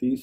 30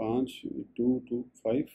5 2 to 5।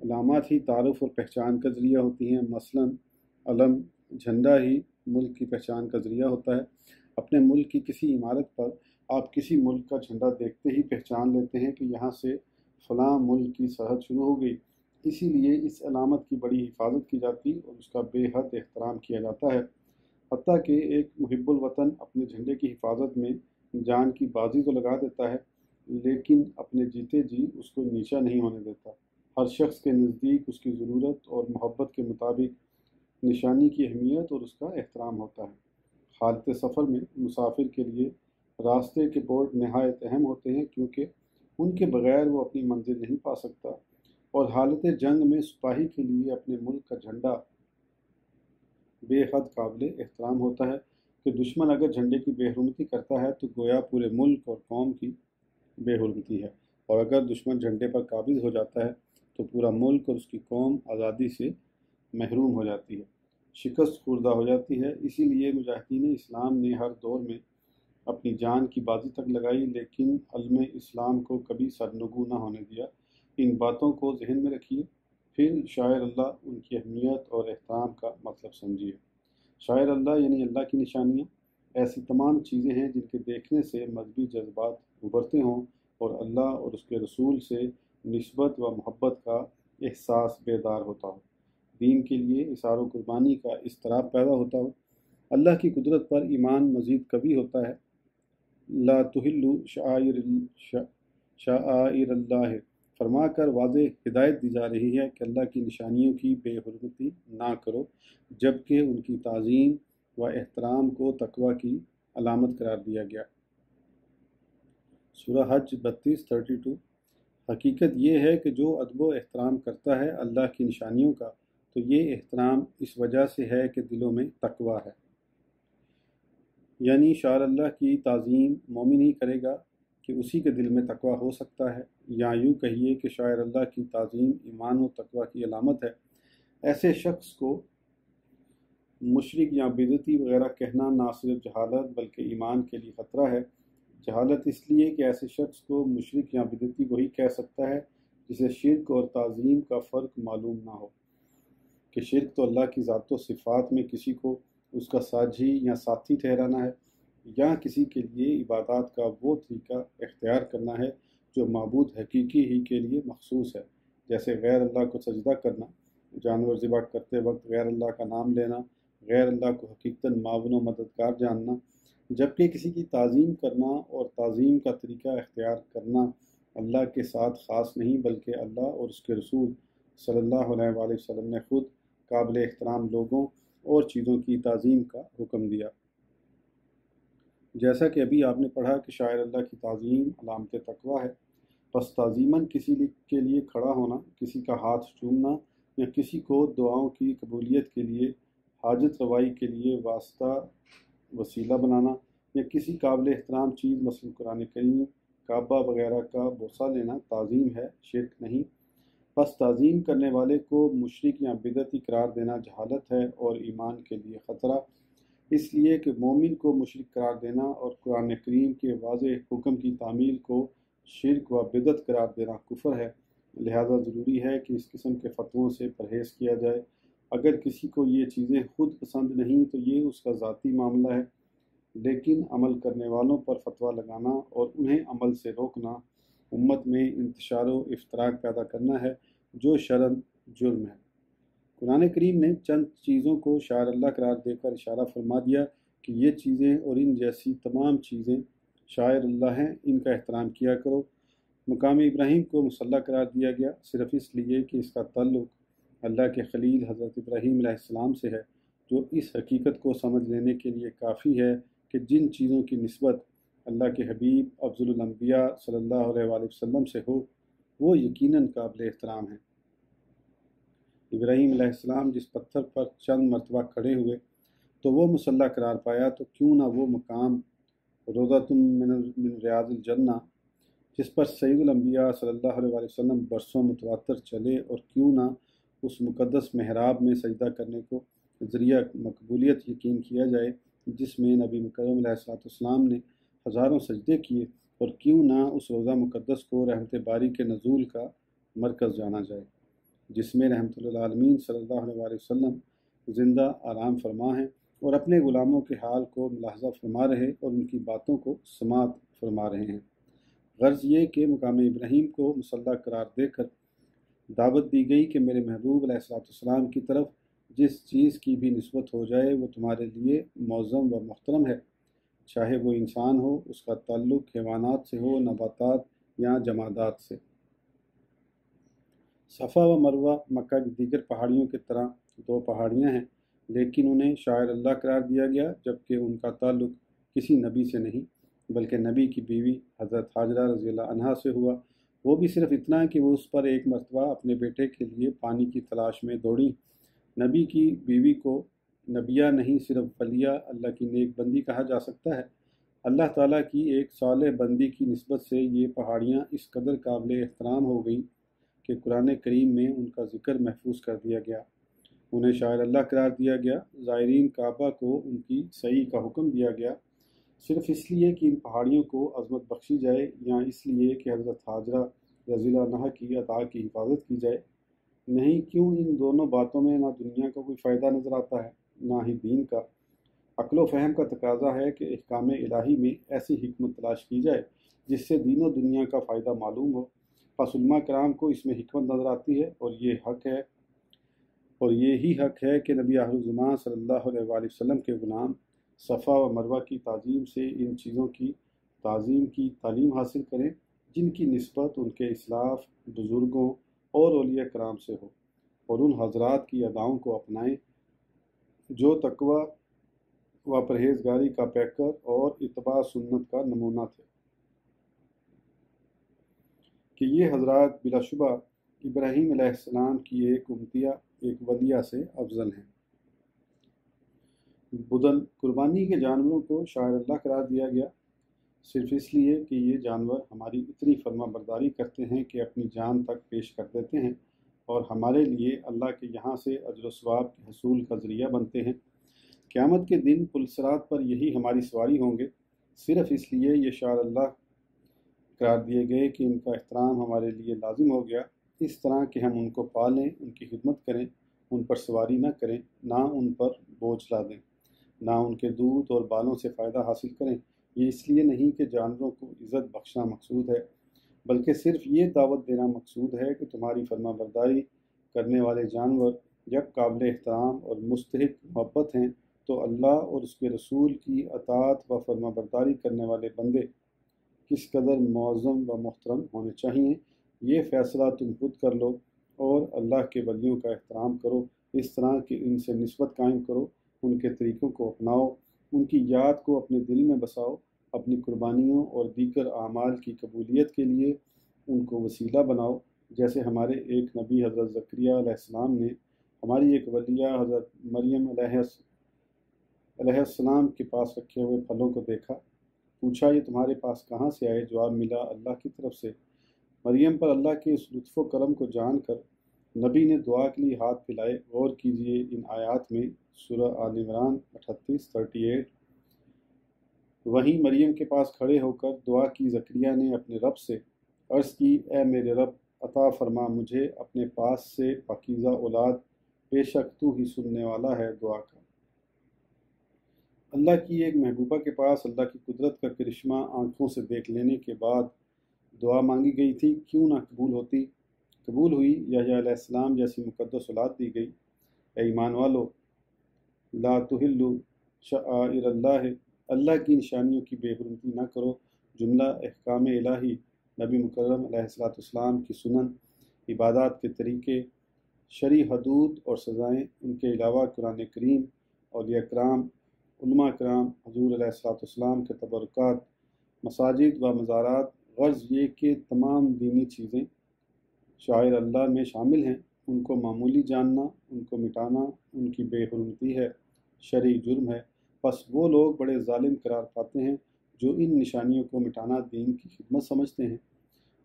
علامات ہی تعارف اور پہچان کا ذریعہ ہوتی ہیں، مثلاً علم، جھنڈا ہی ملک کی پہچان کا ذریعہ ہوتا ہے۔ اپنے ملک کی کسی عمارت پر آپ کسی ملک کا جھنڈا دیکھتے ہی پہچان لیتے ہیں کہ یہاں سے فلاں ملک کی سرحد شروع ہو گئی۔ اسی لیے اس علامت کی بڑی حفاظت کی جاتی اور اس کا بے حد احترام کیا جاتا ہے، حتیٰ کہ ایک محب الوطن اپنے جھنڈے کی حفاظت میں جان کی بازی تو لگا دیتا ہے، لیکن اپنے جیتے جی اس کو نیچا نہیں ہونے دیتا۔ ہر شخص کے نزدیک اس کی ضرورت اور محبت کے مطابق نشانی کی اہمیت اور اس کا احترام ہوتا ہے۔ حالت سفر میں مسافر کے لیے راستے کے بورڈ نہایت اہم ہوتے ہیں، کیونکہ ان کے بغیر وہ اپنی منزل نہیں پا سکتا، اور حالت جنگ میں سپاہی کے لیے اپنے ملک کا جھنڈا بے حد قابل احترام ہوتا ہے کہ دشمن اگر جھنڈے کی بے حرمتی کرتا ہے تو گویا پورے ملک اور قوم کی بے حرمتی ہے، اور اگر دشمن جھنڈے پر قابض ہو جاتا ہے تو پورا ملک اور اس کی قوم آزادی سے محروم ہو جاتی ہے، شکست خوردہ ہو جاتی ہے۔ اسی لیے مجاہدین اسلام نے ہر دور میں اپنی جان کی بازی تک لگائی، لیکن علم اسلام کو کبھی سرنگوں نہ ہونے دیا۔ ان باتوں کو ذہن میں رکھیے، پھر شاعر اللہ ان کی اہمیت اور احترام کا مطلب سمجھیے۔ شاعر اللہ یعنی اللہ کی نشانیاں ایسی تمام چیزیں ہیں جن کے دیکھنے سے مذہبی جذبات ابھرتے ہوں اور اللہ اور اس کے رسول سے نسبت و محبت کا احساس بیدار ہوتا ہو، دین کے لیے اثار و قربانی کا اضطراب پیدا ہوتا ہو۔ اللہ کی قدرت پر ایمان مزید قوی ہوتا ہے۔ لا تحلوا شعائر اللہ فرما کر واضح ہدایت دی جا رہی ہے کہ اللہ کی نشانیوں کی بے حرمتی نہ کرو، جبکہ ان کی تعظیم و احترام کو تقوی کی علامت قرار دیا گیا۔ سورہ حج 32-32۔ حقیقت یہ ہے کہ جو ادب و احترام کرتا ہے اللہ کی نشانیوں کا، تو یہ احترام اس وجہ سے ہے کہ دلوں میں تقوی ہے۔ یعنی شاعر اللہ کی تعظیم مومن ہی کرے گا کہ اسی کے دل میں تقوی ہو سکتا ہے، یا یوں کہیے کہ شاعر اللہ کی تعظیم ایمان و تقوی کی علامت ہے۔ ایسے شخص کو مشرک یا بدعتی وغیرہ کہنا نہ صرف جہالت بلکہ ایمان کے لیے خطرہ ہے۔ جہالت اس لیے کہ ایسے شخص کو مشرک یا بدعتی وہی کہہ سکتا ہے جسے شرک اور تعظیم کا فرق معلوم نہ ہو، کہ شرک تو اللہ کی ذات و صفات میں کسی کو اس کا ساجی یا ساتھی ٹھہرانا ہے، یا کسی کے لیے عبادات کا وہ طریقہ اختیار کرنا ہے جو معبود حقیقی ہی کے لیے مخصوص ہے، جیسے غیر اللہ کو سجدہ کرنا، جانور ذبح کرتے وقت غیر اللہ کا نام لینا، غیر اللہ کو حقیقتاً معاون و مددگار جاننا۔ جبکہ کسی کی تعظیم کرنا اور تعظیم کا طریقہ اختیار کرنا اللہ کے ساتھ خاص نہیں، بلکہ اللہ اور اس کے رسول صلی اللہ علیہ وآلہ وسلم نے خود قابل احترام لوگوں اور چیزوں کی تعظیم کا حکم دیا۔ جیسا کہ ابھی آپ نے پڑھا کہ شاعر اللہ کی تعظیم علامت تقوی ہے، پس تعظیماً کسی کے لیے کھڑا ہونا، کسی کا ہاتھ چومنا، یا کسی کو دعاؤں کی قبولیت کے لیے حاجت روائی کے لیے واسطہ وسیلہ بنانا، یا کسی قابل احترام چیز مثلا قرآن کریم، کعبہ وغیرہ کا بوسہ لینا تعظیم ہے، شرک نہیں۔ پس تعظیم کرنے والے کو مشرک یا بدعتی قرار دینا جہالت ہے اور ایمان کے لیے خطرہ، اس لیے کہ مومن کو مشرک قرار دینا اور قرآن کریم کے واضح حکم کی تعمیل کو شرک و بدعت قرار دینا کفر ہے۔ لہذا ضروری ہے کہ اس قسم کے فتووں سے پرہیز کیا جائے۔ اگر کسی کو یہ چیزیں خود پسند نہیں تو یہ اس کا ذاتی معاملہ ہے، لیکن عمل کرنے والوں پر فتویٰ لگانا اور انہیں عمل سے روکنا امت میں انتشار و افتراق پیدا کرنا ہے، جو شرعاً جرم ہے۔ قرآن کریم نے چند چیزوں کو شاعر اللہ قرار دے کر اشارہ فرما دیا کہ یہ چیزیں اور ان جیسی تمام چیزیں شاعر اللہ ہیں، ان کا احترام کیا کرو۔ مقام ابراہیم کو مصلی قرار دیا گیا صرف اس لیے کہ اس کا تعلق اللہ کے خلیل حضرت ابراہیم علیہ السلام سے ہے، جو اس حقیقت کو سمجھ لینے کے لیے کافی ہے کہ جن چیزوں کی نسبت اللہ کے حبیب افضل الانبیاء صلی اللہ علیہ وآلہ وسلم سے ہو وہ یقیناً قابل احترام ہیں۔ ابراہیم علیہ السلام جس پتھر پر چند مرتبہ کھڑے ہوئے تو وہ مصلی قرار پایا، تو کیوں نہ وہ مقام روضۃ من ریاض الجنہ جس پر سید الانبیاء صلی اللہ علیہ وآلہ وسلم برسوں متواتر چلے، اور کیوں نہ اس مقدس محراب میں سجدہ کرنے کو ذریعہ مقبولیت یقین کیا جائے جس میں نبی مکرم علیہ السلام نے ہزاروں سجدے کیے، اور کیوں نہ اس روضہ مقدس کو رحمت باری کے نزول کا مرکز جانا جائے۔ جس میں رحمت للعالمین صلی اللہ علیہ وسلم زندہ آرام فرما ہیں اور اپنے غلاموں کے حال کو ملاحظہ فرما رہے اور ان کی باتوں کو سماعت فرما رہے ہیں۔ غرض یہ کہ مقام ابراہیم کو مسلح قرار دے کر دعوت دی گئی کہ میرے محبوب علیہ السلام کی طرف جس چیز کی بھی نسبت ہو جائے وہ تمہارے لیے معظم و محترم ہے، چاہے وہ انسان ہو، اس کا تعلق حیوانات سے ہو، نباتات یا جمادات سے۔ صفا و مروہ مکہ کی دیگر پہاڑیوں کی طرح دو پہاڑیاں ہیں، لیکن انہیں شاعر اللہ قرار دیا گیا، جبکہ ان کا تعلق کسی نبی سے نہیں بلکہ نبی کی بیوی حضرت حاجرہ رضی اللہ عنہا سے ہوا، وہ بھی صرف اتنا کہ وہ اس پر ایک مرتبہ اپنے بیٹے کے لیے پانی کی تلاش میں دوڑیں۔ نبی کی بیوی کو نبیہ نہیں صرف ولیہ اللہ کی نیک بندی کہا جا سکتا ہے۔ اللہ تعالیٰ کی ایک صالح بندی کی نسبت سے یہ پہاڑیاں اس قدر قابل احترام ہو گئیں کہ قرآن کریم میں ان کا ذکر محفوظ کر دیا گیا، انہیں شاعر اللہ قرار دیا گیا۔ زائرین کعبہ کو ان کی سعی کا حکم دیا گیا، صرف اس لیے کہ ان پہاڑیوں کو عظمت بخشی جائے یا اس لیے کہ حضرت حاجرہ رضی اللہ عنہا کی عطا کی حفاظت کی جائے۔ نہیں، کیوں ان دونوں باتوں میں نہ دنیا کا کوئی فائدہ نظر آتا ہے نہ ہی دین کا۔ عقل و فہم کا تقاضا ہے کہ احکام الہی میں ایسی حکمت تلاش کی جائے جس سے دین و دنیا کا فائدہ معلوم ہو۔ پس علماء کرام کو اس میں حکمت نظر آتی ہے، اور یہی حق ہے کہ نبی آخر الزمان صلی اللہ علیہ وآلہ وسلم کے غلام صفا و مروہ کی تعظیم سے ان چیزوں کی تعظیم کی تعلیم حاصل کریں جن کی نسبت ان کے اسلاف، بزرگوں اور اولیاء کرام سے ہو، اور ان حضرات کی اداؤں کو اپنائیں جو تقوی و پرہیزگاری کا پیکر اور اتباع سنت کا نمونہ تھے، کہ یہ حضرات بلا شبہ ابراہیم علیہ السلام کی ایک امتیہ، ایک ولیہ سے افضل ہیں۔ بدن قربانی کے جانوروں کو شاعر اللہ قرار دیا گیا، صرف اس لیے کہ یہ جانور ہماری اتنی فرما برداری کرتے ہیں کہ اپنی جان تک پیش کر دیتے ہیں اور ہمارے لیے اللہ کے یہاں سے اجر و ثواب کے حصول کا ذریعہ بنتے ہیں۔ قیامت کے دن پلسرات پر یہی ہماری سواری ہوں گے، صرف اس لیے یہ شاعر اللہ قرار دیے گئے کہ ان کا احترام ہمارے لیے لازم ہو گیا، اس طرح کہ ہم ان کو پالیں، ان کی خدمت کریں، ان پر سواری نہ کریں، نہ ان پر بوجھ لا دیں، نہ ان کے دودھ اور بالوں سے فائدہ حاصل کریں۔ یہ اس لیے نہیں کہ جانوروں کو عزت بخشنا مقصود ہے، بلکہ صرف یہ دعوت دینا مقصود ہے کہ تمہاری فرما برداری کرنے والے جانور جب قابل احترام اور مستحق محبت ہیں تو اللہ اور اس کے رسول کی اطاعت و فرما برداری کرنے والے بندے کس قدر معظم و محترم ہونے چاہیے، یہ فیصلہ تم خود کر لو، اور اللہ کے ولیوں کا احترام کرو، اس طرح کہ ان سے نسبت قائم کرو، ان کے طریقوں کو اپناؤ، ان کی یاد کو اپنے دل میں بساؤ، اپنی قربانیوں اور دیگر اعمال کی قبولیت کے لیے ان کو وسیلہ بناؤ، جیسے ہمارے ایک نبی حضرت زکریہ علیہ السلام نے ہماری ایک ولیہ حضرت مریم علیہ السلام کے پاس رکھے ہوئے پھلوں کو دیکھا، پوچھا یہ تمہارے پاس کہاں سے آئے؟ جواب ملا اللہ کی طرف سے۔ مریم پر اللہ کے اس لطف و کرم کو جان کر نبی نے دعا کے لیے ہاتھ پھیلائے۔ غور کیجئے ان آیات میں، سورہ آل عمران 38 وہیں مریم کے پاس کھڑے ہو کر دعا کی زکریا نے اپنے رب سے، عرض کی اے میرے رب عطا فرما مجھے اپنے پاس سے پاکیزہ اولاد، بے شک تو ہی سننے والا ہے دعا کا۔ اللہ کی ایک محبوبہ کے پاس اللہ کی قدرت کا کرشمہ آنکھوں سے دیکھ لینے کے بعد دعا مانگی گئی تھی، کیوں نہ قبول ہوتی؟ قبول ہوئی۔ یحییٰ علیہ السلام جیسی مقدس اولاد دی گئی۔ اے ایمان والو، لا تحلوا شعائر اللہ، اللہ کی نشانیوں کی بے حرمتی نہ کرو۔ جملہ احکام الہی، نبی مکرم علیہ السلام کی سنن، عبادات کے طریقے، شرعی حدود اور سزائیں، ان کے علاوہ قرآن کریم، اولیاء کرام، علماء کرام، حضور علیہ السلام کے تبرکات، مساجد و مزارات، غرض یہ کہ تمام دینی چیزیں شاعر اللہ میں شامل ہیں، ان کو معمولی جاننا، ان کو مٹانا ان کی بے حرمتی ہے، شرعی جرم ہے۔ پس وہ لوگ بڑے ظالم قرار پاتے ہیں جو ان نشانیوں کو مٹانا دین کی خدمت سمجھتے ہیں۔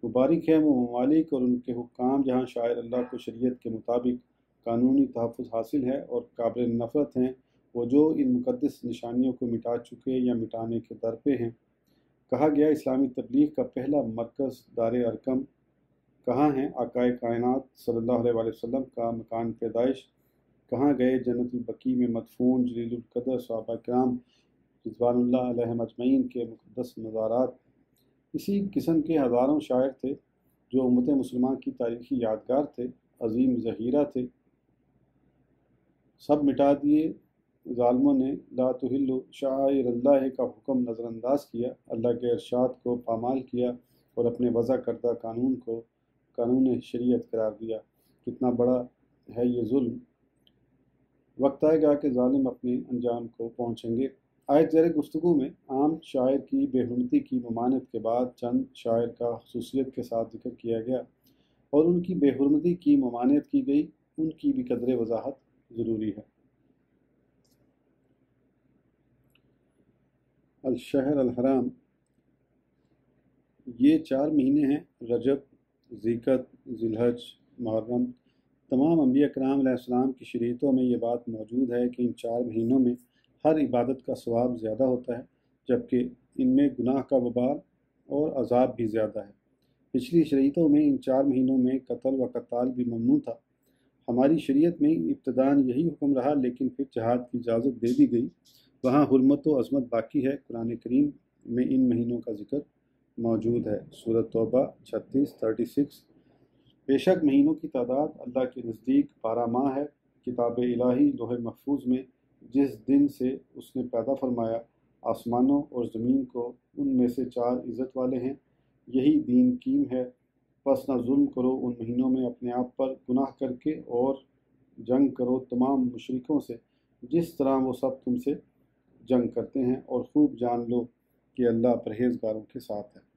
مبارک ہے وہ ممالک اور ان کے حکام جہاں شاعر اللہ کو شریعت کے مطابق قانونی تحفظ حاصل ہے، اور قابل نفرت ہیں وہ جو ان مقدس نشانیوں کو مٹا چکے یا مٹانے کے در پہ ہیں۔ کہا گیا اسلامی تبلیغ کا پہلا مرکز دار ارقم کہاں ہیں آقائے کائنات صلی اللہ علیہ وآلہ وسلم کا مکان پیدائش؟ کہاں گئے جنت البقیع میں مدفون جلیل القدر صحابہ کرام رضوان اللہ علیہم اجمعین کے مقدس مزارات؟ اسی قسم کے ہزاروں شاعر تھے جو امت مسلمہ کی تاریخی یادگار تھے، عظیم ذخیرہ تھے، سب مٹا دیے ظالموں نے۔ لا تحل شعائر اللہ کا حکم نظر انداز کیا، اللہ کے ارشاد کو پامال کیا اور اپنے وضع کردہ قانون کو قانون شریعت قرار دیا۔ کتنا بڑا ہے یہ ظلم! وقت آئے گا کہ ظالم اپنے انجام کو پہنچیں گے۔ آیت زیر گفتگو میں عام شاعر کی بے حرمتی کی ممانعت کے بعد چند شاعر کا خصوصیت کے ساتھ ذکر کیا گیا اور ان کی بے حرمتی کی ممانعت کی گئی، ان کی بھی قدر وضاحت ضروری ہے۔ الشہر الحرام، یہ 4 مہینے ہیں، رجب، ذیقعد، ذی الحج، محرم۔ تمام انبیاء کرام علیہ السلام کی شریعتوں میں یہ بات موجود ہے کہ ان 4 مہینوں میں ہر عبادت کا ثواب زیادہ ہوتا ہے، جبکہ ان میں گناہ کا وبال اور عذاب بھی زیادہ ہے۔ پچھلی شریعتوں میں ان 4 مہینوں میں قتل و قتال بھی ممنوع تھا۔ ہماری شریعت میں ابتداً یہی حکم رہا، لیکن پھر جہاد کی اجازت دے دی گئی۔ وہاں حرمت و عظمت باقی ہے۔ قرآن کریم میں ان مہینوں کا ذکر موجود ہے۔ سورۃ توبہ 36 بے شک مہینوں کی تعداد اللہ کے نزدیک 12 ماہ ہے۔ کتاب الہی لوح محفوظ میں جس دن سے اس نے پیدا فرمایا آسمانوں اور زمین کو، ان میں سے 4 عزت والے ہیں، یہی دین قیم ہے۔ پس نہ ظلم کرو ان مہینوں میں اپنے آپ پر گناہ کر کے، اور جنگ کرو تمام مشرکوں سے جس طرح وہ سب تم سے جنگ کرتے ہیں، اور خوب جان لو کہ اللہ پرہیزگاروں کے ساتھ ہے۔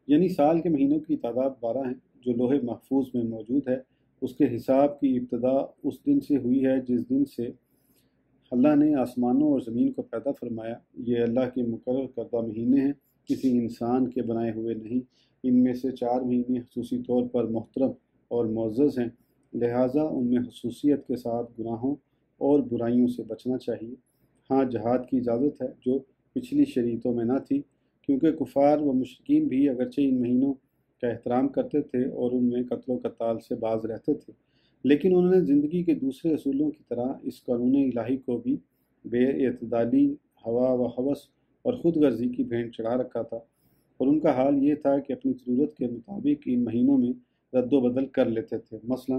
یعنی سال کے مہینوں کی تعداد 12 ہیں جو لوح محفوظ میں موجود ہے۔ اس کے حساب کی ابتدا اس دن سے ہوئی ہے جس دن سے اللہ نے آسمانوں اور زمین کو پیدا فرمایا۔ یہ اللہ کے مقرر کردہ مہینے ہیں، کسی انسان کے بنائے ہوئے نہیں۔ ان میں سے 4 مہینے خصوصی طور پر محترم اور معزز ہیں، لہٰذا ان میں خصوصیت کے ساتھ گناہوں اور برائیوں سے بچنا چاہیے۔ ہاں، جہاد کی اجازت ہے جو پچھلی شریعتوں میں نہ تھی، کیونکہ کفار و مشرکین بھی اگرچہ ان مہینوں کا احترام کرتے تھے اور ان میں قتل و قتال سے باز رہتے تھے، لیکن انہوں نے زندگی کے دوسرے اصولوں کی طرح اس قانون الہی کو بھی بے اعتدالی، ہوا و ہوس اور خود غرضی کی بھینٹ چڑھا رکھا تھا، اور ان کا حال یہ تھا کہ اپنی ضرورت کے مطابق ان مہینوں میں رد و بدل کر لیتے تھے۔ مثلا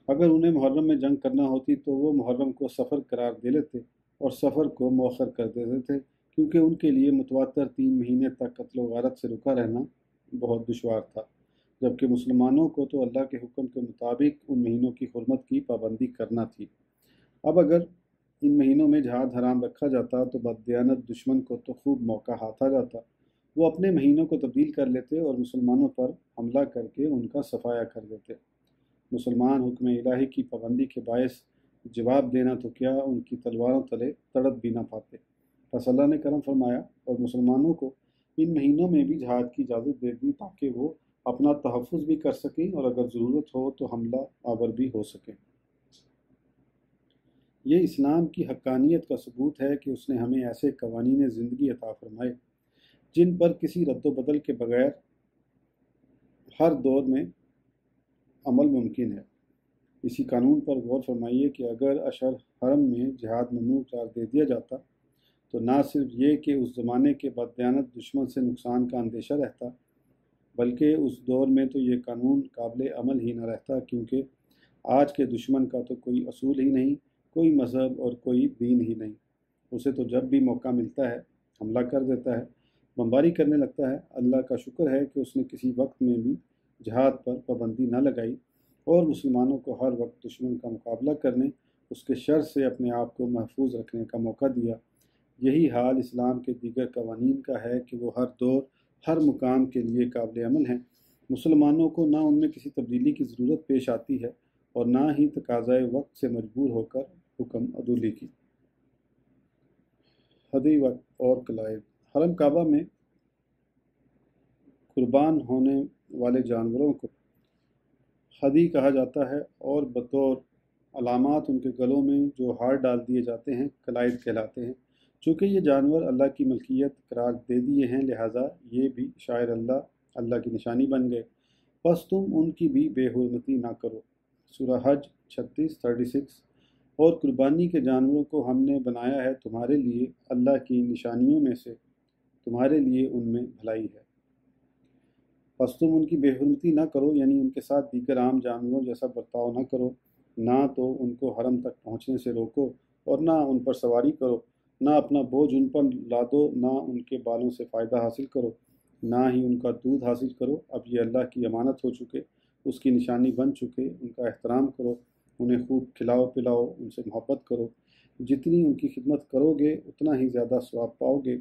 اگر انہیں محرم میں جنگ کرنا ہوتی تو وہ محرم کو سفر قرار دے لیتے اور سفر کو مؤخر کر دیتے تھے، کیونکہ ان کے لیے متواتر 3 مہینے تک قتل و غارت سے رکا رہنا بہت دشوار تھا، جبکہ مسلمانوں کو تو اللہ کے حکم کے مطابق ان مہینوں کی حرمت کی پابندی کرنا تھی۔ اب اگر ان مہینوں میں جہاد حرام رکھا جاتا تو بددیانت دشمن کو تو خوب موقع ہاتھ آ جاتا، وہ اپنے مہینوں کو تبدیل کر لیتے اور مسلمانوں پر حملہ کر کے ان کا صفایا کر دیتے۔ مسلمان حکم الہی کی پابندی کے باعث جواب دینا تو کیا، ان کی تلواروں تلے تڑپ بھی نہ پاتے۔ پس اللہ نے کرم فرمایا اور مسلمانوں کو ان مہینوں میں بھی جہاد کی اجازت دے دی تاکہ وہ اپنا تحفظ بھی کر سکیں اور اگر ضرورت ہو تو حملہ آور بھی ہو سکیں۔ یہ اسلام کی حقانیت کا ثبوت ہے کہ اس نے ہمیں ایسے قوانین زندگی عطا فرمائے جن پر کسی رد و بدل کے بغیر ہر دور میں عمل ممکن ہے۔ اسی قانون پر غور فرمائیے کہ اگر اشہر حرم میں جہاد ممنوع قرار دے دیا جاتا تو نہ صرف یہ کہ اس زمانے کے بددیانت دشمن سے نقصان کا اندیشہ رہتا، بلکہ اس دور میں تو یہ قانون قابل عمل ہی نہ رہتا، کیونکہ آج کے دشمن کا تو کوئی اصول ہی نہیں، کوئی مذہب اور کوئی دین ہی نہیں۔ اسے تو جب بھی موقع ملتا ہے حملہ کر دیتا ہے، بمباری کرنے لگتا ہے۔ اللہ کا شکر ہے کہ اس نے کسی وقت میں بھی جہاد پر پابندی نہ لگائی اور مسلمانوں کو ہر وقت دشمن کا مقابلہ کرنے، اس کے شر سے اپنے آپ کو محفوظ رکھنے کا موقع دیا۔ یہی حال اسلام کے دیگر قوانین کا ہے کہ وہ ہر دور، ہر مقام کے لیے قابل عمل ہیں۔ مسلمانوں کو نہ ان میں کسی تبدیلی کی ضرورت پیش آتی ہے اور نہ ہی تقاضۂ وقت سے مجبور ہو کر حکم عدولی کی۔ ہدی اور قلائد۔ حرم کعبہ میں قربان ہونے والے جانوروں کو ہدی کہا جاتا ہے، اور بطور علامات ان کے گلوں میں جو ہار ڈال دیے جاتے ہیں قلائد کہلاتے ہیں۔ چونکہ یہ جانور اللہ کی ملکیت قرار دے دیے ہیں، لہٰذا یہ بھی شاعر اللہ اللہ کی نشانی بن گئے، بس تم ان کی بھی بے حرمتی نہ کرو۔ سورہ حج 36:36۔ اور قربانی کے جانوروں کو ہم نے بنایا ہے تمہارے لیے اللہ کی نشانیوں میں سے، تمہارے لیے ان میں بھلائی ہے۔ بس تم ان کی بے حرمتی نہ کرو، یعنی ان کے ساتھ دیگر عام جانوروں جیسا برتاؤ نہ کرو، نہ تو ان کو حرم تک پہنچنے سے روکو اور نہ ان پر سواری کرو، نہ اپنا بوجھ ان پر لادو، نہ ان کے بالوں سے فائدہ حاصل کرو، نہ ہی ان کا دودھ حاصل کرو۔ اب یہ اللہ کی امانت ہو چکے، اس کی نشانی بن چکے، ان کا احترام کرو، انہیں خوب کھلاؤ پلاؤ، ان سے محبت کرو، جتنی ان کی خدمت کرو گے اتنا ہی زیادہ ثواب پاؤ گے۔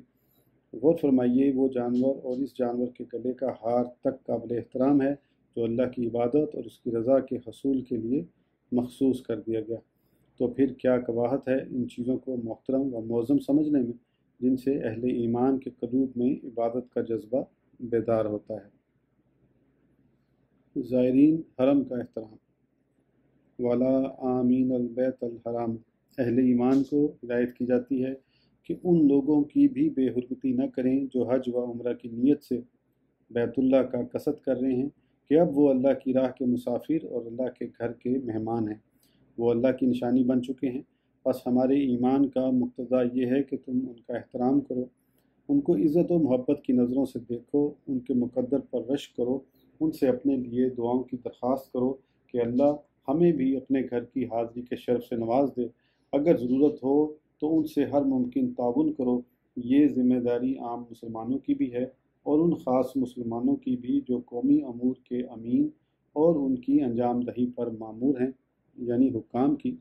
غور فرمائیے، وہ جانور اور اس جانور کے گلے کا ہار تک قابل احترام ہے جو اللہ کی عبادت اور اس کی رضا کے حصول کے لیے مخصوص کر دیا گیا، تو پھر کیا قباحت ہے ان چیزوں کو محترم و معظم سمجھنے میں جن سے اہل ایمان کے قلوب میں عبادت کا جذبہ بیدار ہوتا ہے۔ زائرین حرم کا احترام۔ وَلَا آمین البیت الحرام، اہل ایمان کو ہدایت کی جاتی ہے کہ ان لوگوں کی بھی بے حرمتی نہ کریں جو حج و عمرہ کی نیت سے بیت اللہ کا قصد کر رہے ہیں، کہ اب وہ اللہ کی راہ کے مسافر اور اللہ کے گھر کے مہمان ہیں، وہ اللہ کی نشانی بن چکے ہیں۔ بس ہمارے ایمان کا مقتضا یہ ہے کہ تم ان کا احترام کرو، ان کو عزت و محبت کی نظروں سے دیکھو، ان کے مقدر پر رشک کرو، ان سے اپنے لیے دعاؤں کی درخواست کرو کہ اللہ ہمیں بھی اپنے گھر کی حاضری کے شرف سے نواز دے، اگر ضرورت ہو تو ان سے ہر ممکن تعاون کرو۔ یہ ذمہ داری عام مسلمانوں کی بھی ہے اور ان خاص مسلمانوں کی بھی جو قومی امور کے امین اور ان کی انجام دہی پر مامور ہیں، یعنی حکام کی۔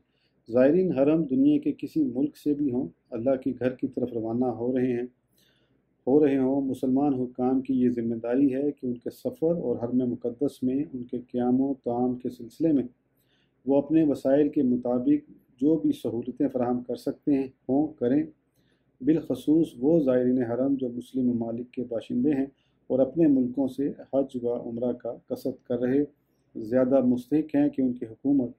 زائرین حرم دنیا کے کسی ملک سے بھی ہوں، اللہ کے گھر کی طرف روانہ ہو رہے ہوں، مسلمان حکام کی یہ ذمہ داری ہے کہ ان کے سفر اور حرم مقدس میں ان کے قیام و طعام کے سلسلے میں وہ اپنے وسائل کے مطابق جو بھی سہولتیں فراہم کر سکتے ہیں کریں، بالخصوص وہ زائرین حرم جو مسلم ممالک کے باشندے ہیں اور اپنے ملکوں سے حج و عمرہ کا قصد کر رہے زیادہ مستحق ہیں کہ ان کی حکومت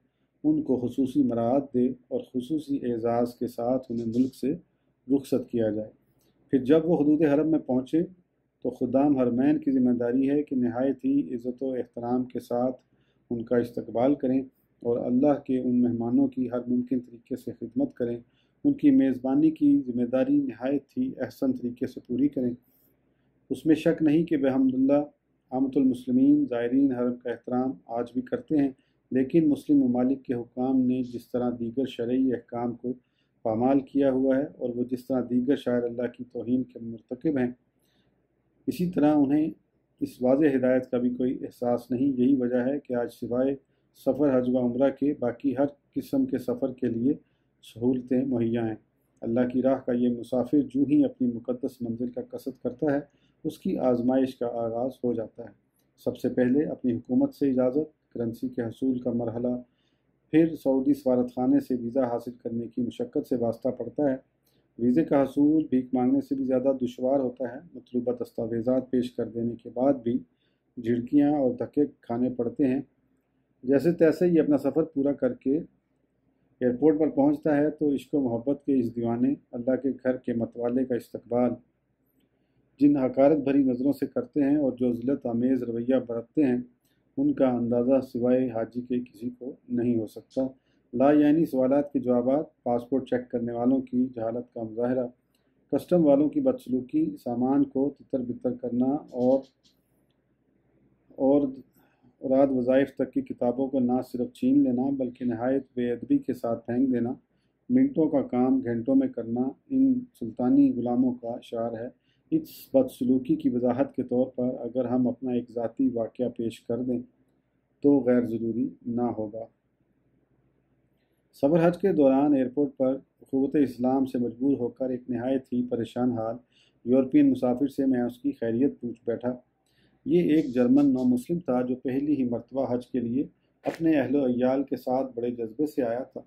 ان کو خصوصی مراعات دے اور خصوصی اعزاز کے ساتھ انہیں ملک سے رخصت کیا جائے۔ پھر جب وہ حدود حرم میں پہنچے تو خدام حرمین کی ذمہ داری ہے کہ نہایت ہی عزت و احترام کے ساتھ ان کا استقبال کریں اور اللہ کے ان مہمانوں کی ہر ممکن طریقے سے خدمت کریں، ان کی میزبانی کی ذمہ داری نہایت ہی احسن طریقے سے پوری کریں۔ اس میں شک نہیں کہ بحمداللہ عامۃ المسلمین زائرین حرم کا احترام آج بھی کرتے ہیں، لیکن مسلم ممالک کے حکام نے جس طرح دیگر شرعی احکام کو پامال کیا ہوا ہے اور وہ جس طرح دیگر شاعر اللہ کی توہین کے مرتکب ہیں، اسی طرح انہیں اس واضح ہدایت کا بھی کوئی احساس نہیں۔ یہی وجہ ہے کہ آج سوائے سفر حج و عمرہ کے باقی ہر قسم کے سفر کے لیے سہولتیں مہیا ہیں۔ اللہ کی راہ کا یہ مسافر جو ہی اپنی مقدس منزل کا قصد کرتا ہے، اس کی آزمائش کا آغاز ہو جاتا ہے۔ سب سے پہلے اپنی حکومت سے اجازت، کرنسی کے حصول کا مرحلہ، پھر سعودی سفارت خانے سے ویزا حاصل کرنے کی مشقت سے واسطہ پڑتا ہے۔ ویزے کا حصول بھیک مانگنے سے بھی زیادہ دشوار ہوتا ہے۔ مطلوبہ دستاویزات پیش کر دینے کے بعد بھی جھڑکیاں اور دھکے کھانے پڑتے ہیں۔ جیسے تیسے ہی اپنا سفر پورا کر کے ایئرپورٹ پر پہنچتا ہے تو عشق و محبت کے اس دیوانے اللہ کے گھر کے متوالے کا استقبال جن حقارت بھری نظروں سے کرتے ہیں اور جو ذلت آمیز رویہ برتتے ہیں، ان کا اندازہ سوائے حاجی کے کسی کو نہیں ہو سکتا۔ لا یعنی سوالات کے جوابات، پاسپورٹ چیک کرنے والوں کی جہالت کا مظاہرہ، کسٹم والوں کی بدسلوکی، سامان کو تتر بتر کرنا اور اوراد وظائف تک کی کتابوں کو نہ صرف چھین لینا بلکہ نہایت بے ادبی کے ساتھ پھینک دینا، منٹوں کا کام گھنٹوں میں کرنا ان سلطانی غلاموں کا شعار ہے۔ اس بدسلوکی کی وضاحت کے طور پر اگر ہم اپنا ایک ذاتی واقعہ پیش کر دیں تو غیر ضروری نہ ہوگا۔ سفر حج کے دوران ایئرپورٹ پر اخوت اسلام سے مجبور ہو کر ایک نہایت ہی پریشان حال یورپین مسافر سے میں اس کی خیریت پوچھ بیٹھا۔ یہ ایک جرمن نو مسلم تھا جو پہلی ہی مرتبہ حج کے لیے اپنے اہل و عیال کے ساتھ بڑے جذبے سے آیا تھا۔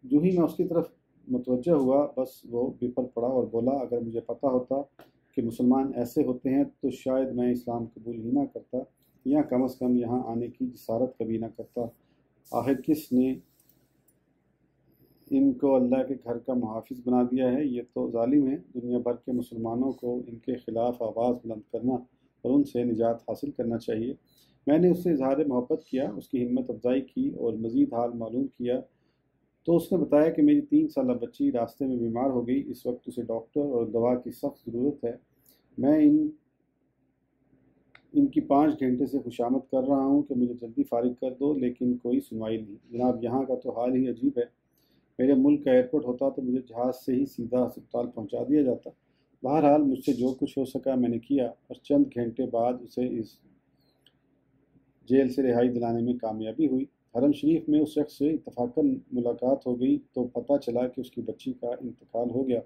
جو ہی میں اس کی طرف متوجہ ہوا بس وہ بپر پڑا اور بولا، اگر مجھے پتہ ہوتا کہ مسلمان ایسے ہوتے ہیں تو شاید میں اسلام قبول ہی نہ کرتا، یا کم از کم یہاں آنے کی جسارت کبھی نہ کرتا۔ آخر کس نے ان کو اللہ کے گھر کا محافظ بنا دیا ہے؟ یہ تو ظالم ہیں۔ دنیا بھر کے مسلمانوں کو ان کے خلاف آواز بلند کرنا اور ان سے نجات حاصل کرنا چاہیے۔ میں نے اس سے اظہار محبت کیا، اس کی ہمت افزائی کی اور مزید حال معلوم کیا تو اس نے بتایا کہ میری 3 سالہ بچی راستے میں بیمار ہو گئی، اس وقت اسے ڈاکٹر اور دوا کی سخت ضرورت ہے۔ میں ان کی 5 گھنٹے سے خوشامد کر رہا ہوں کہ مجھے جلدی فارغ کر دو، لیکن کوئی سنوائی نہیں۔ جناب یہاں کا تو حال ہی عجیب ہے، میرے ملک کا ایئرپورٹ ہوتا تو مجھے جہاز سے ہی سیدھا ہسپتال پہنچا دیا جاتا۔ بہرحال مجھ سے جو کچھ ہو سکا میں نے کیا، اور چند گھنٹے بعد اسے اس جیل سے رہائی دلانے میں کامیابی ہوئی۔ حرم شریف میں اس شخص سے اتفاقاً ملاقات ہو گئی تو پتہ چلا کہ اس کی بچی کا انتقال ہو گیا۔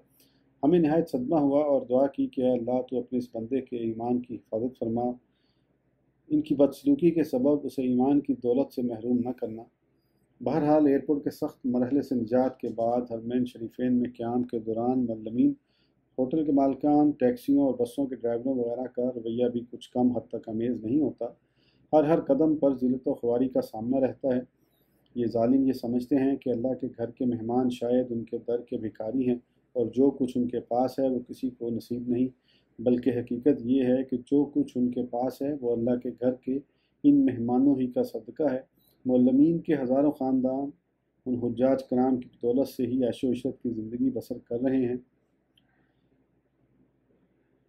ہمیں نہایت صدمہ ہوا اور دعا کی کہ اے اللہ تو اپنے اس بندے کے ایمان کی حفاظت فرما، ان کی بدسلوکی کے سبب اسے ایمان کی دولت سے محروم نہ کرنا۔ بہرحال ایئرپورٹ کے سخت مرحلے سے نجات کے بعد حرمین شریفین میں قیام کے دوران معلمین، ہوٹل کے مالکان، ٹیکسیوں اور بسوں کے ڈرائیوروں وغیرہ کا رویہ بھی کچھ کم حد تک امیز نہیں ہوتا۔ ہر قدم پر ذلت و خواری کا سامنا رہتا ہے۔ یہ ظالم یہ سمجھتے ہیں کہ اللہ کے گھر کے مہمان شاید ان کے در کے بھکاری ہیں، اور جو کچھ ان کے پاس ہے وہ کسی کو نصیب نہیں، بلکہ حقیقت یہ ہے کہ جو کچھ ان کے پاس ہے وہ اللہ کے گھر کے ان مہمانوں ہی کا صدقہ ہے۔ معلمین کے ہزاروں خاندان ان حجاج کرام کی بدولت سے ہی عیش و عشرت کی زندگی بسر کر رہے ہیں۔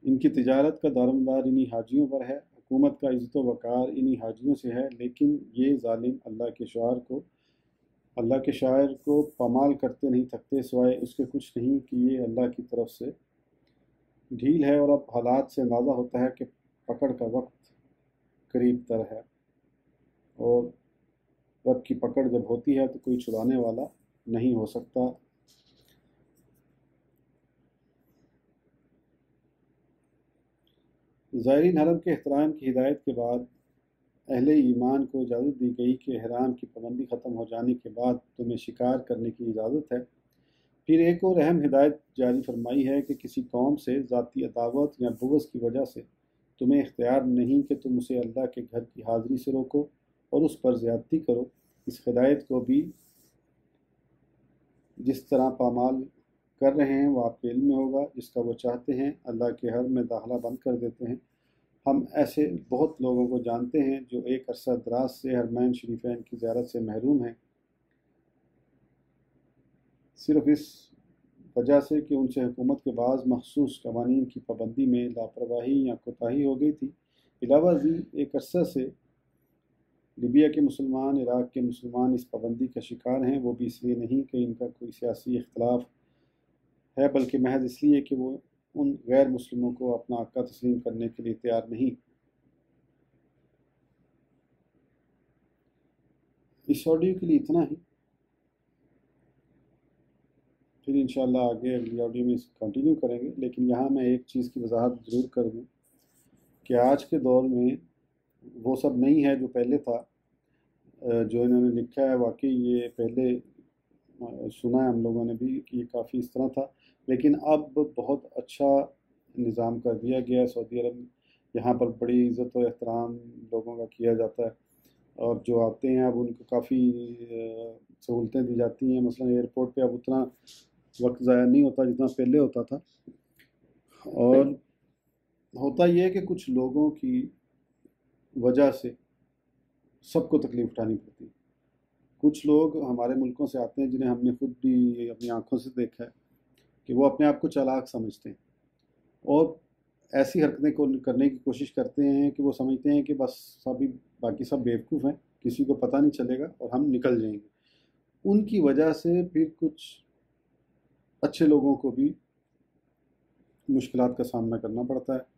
ان کی تجارت کا دارومدار انہی حاجیوں پر ہے، حکومت کا عزت و وقار انہی حاجیوں سے ہے، لیکن یہ ظالم اللہ کے شاعر کو پامال کرتے نہیں تھکتے، سوائے اس کے کچھ نہیں کہ یہ اللہ کی طرف سے ڈھیل ہے، اور اب حالات سے اندازہ ہوتا ہے کہ پکڑ کا وقت قریب تر ہے، اور رب کی پکڑ جب ہوتی ہے تو کوئی چھڑانے والا نہیں ہو سکتا۔ زائرین حرم کے احترام کی ہدایت کے بعد اہل ایمان کو اجازت دی گئی کہ احرام کی پابندی ختم ہو جانے کے بعد تمہیں شکار کرنے کی اجازت ہے۔ پھر ایک اور اہم ہدایت جاری فرمائی ہے کہ کسی قوم سے ذاتی عداوت یا بغض کی وجہ سے تمہیں اختیار نہیں کہ تم اسے اللہ کے گھر کی حاضری سے روکو اور اس پر زیادتی کرو۔ اس ہدایت کو بھی جس طرح پامال کر رہے ہیں وہ آپ کے علم میں ہوگا، جس کا وہ چاہتے ہیں اللہ کے حرم میں داخلہ بند کر دیتے ہیں۔ ہم ایسے بہت لوگوں کو جانتے ہیں جو ایک عرصہ دراز سے حرمین شریفین کی زیارت سے محروم ہیں، صرف اس وجہ سے کہ ان سے حکومت کے بعض مخصوص قوانین کی پابندی میں لاپرواہی یا کوتاہی ہو گئی تھی۔ علاوہ ازیں ایک عرصہ سے لیبیا کے مسلمان، عراق کے مسلمان اس پابندی کا شکار ہیں، وہ بھی اس لیے نہیں کہ ان کا کوئی سیاسی اختلاف ہے، بلکہ محض اس لیے کہ وہ ان غیر مسلموں کو اپنا آقا تسلیم کرنے کے لیے تیار نہیں۔ اس آڈیو کے لیے اتنا ہی، پھر انشاءاللہ آگے اگلی آڈیو میں کنٹینیو کریں گے، لیکن یہاں میں ایک چیز کی وضاحت ضرور کر دوں کہ آج کے دور میں وہ سب نہیں ہے جو پہلے تھا۔ جو انہوں نے لکھا ہے واقعی یہ پہلے سنا ہے ہم لوگوں نے بھی کہ یہ کافی اس طرح تھا، لیکن اب بہت اچھا نظام کر دیا گیا ہے سعودی عرب میں۔ یہاں پر بڑی عزت و احترام لوگوں کا کیا جاتا ہے، اور جو آتے ہیں اب ان کو کافی سہولتیں دی جاتی ہیں۔ مثلا ایئرپورٹ پہ اب اتنا وقت ضائع نہیں ہوتا جتنا پہلے ہوتا تھا، اور ہوتا یہ ہے کہ کچھ لوگوں کی وجہ سے سب کو تکلیف اٹھانی پڑتی ہے۔ کچھ لوگ ہمارے ملکوں سے آتے ہیں جنہیں ہم نے خود بھی اپنی آنکھوں سے دیکھا ہے کہ وہ اپنے آپ کو چالاک سمجھتے ہیں، اور ایسی حرکتیں کرنے کی کوشش کرتے ہیں کہ وہ سمجھتے ہیں کہ بس سبھی باقی سب بیوقوف ہیں، کسی کو پتہ نہیں چلے گا اور ہم نکل جائیں گے۔ ان کی وجہ سے پھر کچھ اچھے لوگوں کو بھی مشکلات کا سامنا کرنا پڑتا ہے۔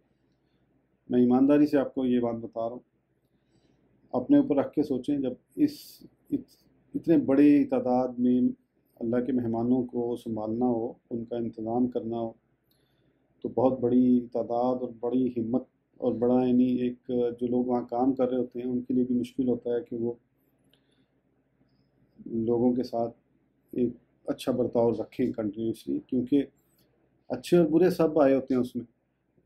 میں ایمانداری سے آپ کو یہ بات بتا رہا ہوں، اپنے اوپر رکھ کے سوچیں، جب اتنے بڑی تعداد میں اللہ کے مہمانوں کو سنبھالنا ہو، ان کا انتظام کرنا ہو، تو بہت بڑی تعداد اور بڑی ہمت اور بڑا یعنی ایک جو لوگ وہاں کام کر رہے ہوتے ہیں ان کے لیے بھی مشکل ہوتا ہے کہ وہ لوگوں کے ساتھ ایک اچھا برتاؤ رکھیں کنٹینیوسلی، کیونکہ اچھے اور برے سب آئے ہوتے ہیں اس میں۔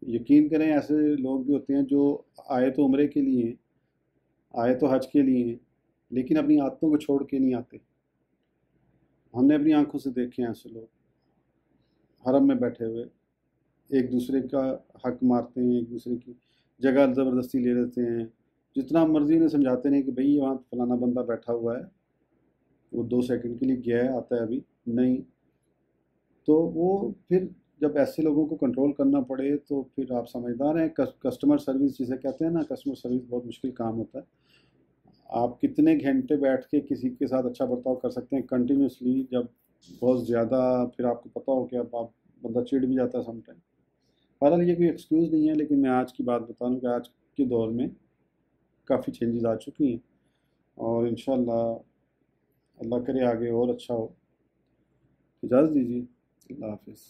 یقین کریں ایسے لوگ بھی ہوتے ہیں جو آئے تو عمرے کے لیے ہیں، آئے تو حج کے لیے ہیں، لیکن اپنی عادتوں کو چھوڑ کے نہیں آتے۔ ہم نے اپنی آنکھوں سے دیکھے ہیں ایسے لوگ حرم میں بیٹھے ہوئے ایک دوسرے کا حق مارتے ہیں، ایک دوسرے کی جگہ زبردستی لے لیتے ہیں، جتنا مرضی انہیں سمجھاتے نہیں کہ بھئی وہاں فلانا بندہ بیٹھا ہوا ہے، وہ 2 سیکنڈ کے لیے گیا ہے، آتا ہے ابھی نہیں، تو وہ پھر جب ایسے لوگوں کو کنٹرول کرنا پڑے تو پھر آپ سمجھدار ہیں، کسٹمر سروس جسے کہتے ہیں نا، کسٹمر سروس بہت مشکل کام ہوتا ہے۔ آپ کتنے گھنٹے بیٹھ کے کسی کے ساتھ اچھا برتاؤ کر سکتے ہیں کنٹینیوسلی، جب بہت زیادہ پھر آپ کو پتہ ہو کہ اب آپ بندہ چڑ بھی جاتا ہے سم ٹائم۔ بہرحال یہ کوئی ایکسکیوز نہیں ہے، لیکن میں آج کی بات بتا رہا ہوں کہ آج کے دور میں کافی چینجز آ چکی ہیں، اور انشاءاللہ اللہ کرے آگے اور اچھا ہو۔ اجازت دیجیے، اللہ حافظ۔